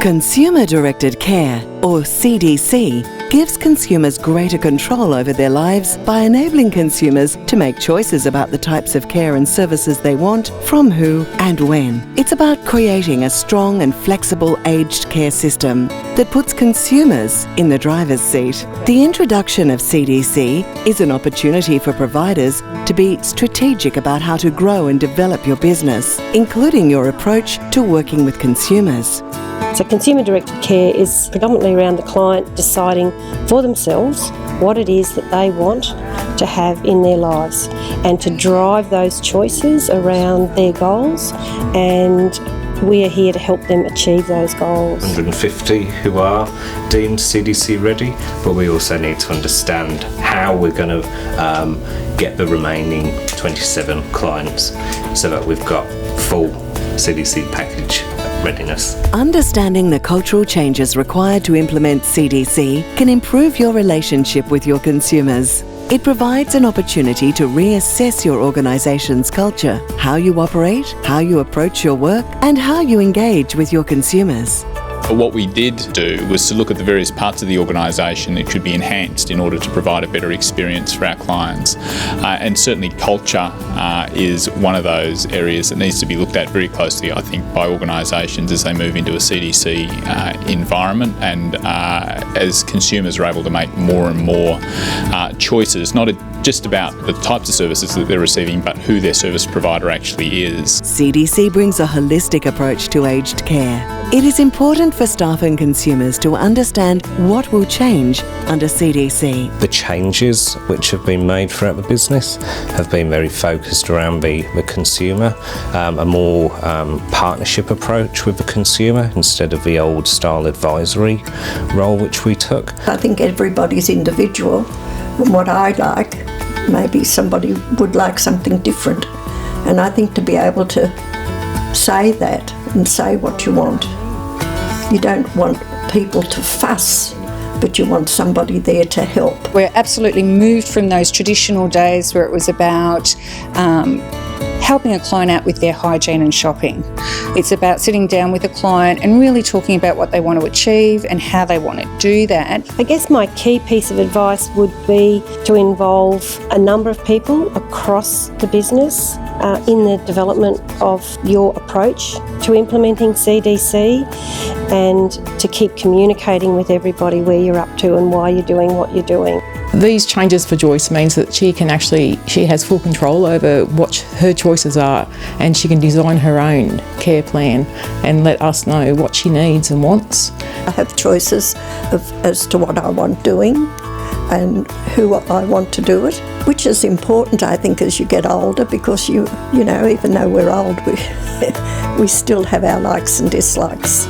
Consumer-directed care, or CDC, gives consumers greater control over their lives by enabling consumers to make choices about the types of care and services they want, from who and when. It's about creating a strong and flexible aged care system that puts consumers in the driver's seat. The introduction of CDC is an opportunity for providers to be strategic about how to grow and develop your business, including your approach to working with consumers. So consumer-directed care is predominantly around the client deciding for themselves what it is that they want to have in their lives and to drive those choices around their goals, and we are here to help them achieve those goals. 150 who are deemed CDC ready, but we also need to understand how we're going to get the remaining 27 clients so that we've got full CDC package readiness. Understanding the cultural changes required to implement CDC can improve your relationship with your consumers. It provides an opportunity to reassess your organisation's culture, how you operate, how you approach your work, and how you engage with your consumers. But what we did do was to look at the various parts of the organisation that could be enhanced in order to provide a better experience for our clients. And certainly culture is one of those areas that needs to be looked at very closely, I think, by organisations as they move into a CDC environment, and as consumers are able to make more and more choices, not just about the types of services that they're receiving, but who their service provider actually is. CDC brings a holistic approach to aged care. It is important for staff and consumers to understand what will change under CDC. The changes which have been made throughout the business have been very focused around the consumer, a more partnership approach with the consumer instead of the old style advisory role which we took. I think everybody's individual, and what I like, maybe somebody would like something different. And I think to be able to say that and say what you want. You don't want people to fuss, but you want somebody there to help. We're absolutely moved from those traditional days where it was about helping a client out with their hygiene and shopping. It's about sitting down with a client and really talking about what they want to achieve and how they want to do that. I guess my key piece of advice would be to involve a number of people across the business in the development of your approach to implementing CDC, and to keep communicating with everybody where you're up to and why you're doing what you're doing. These changes for Joyce means that she has full control over what her choices are, and she can design her own care plan and let us know what she needs and wants. I have choices as to what I want doing and who I want to do it, which is important, I think, as you get older, because you know, even though we're old, we still have our likes and dislikes.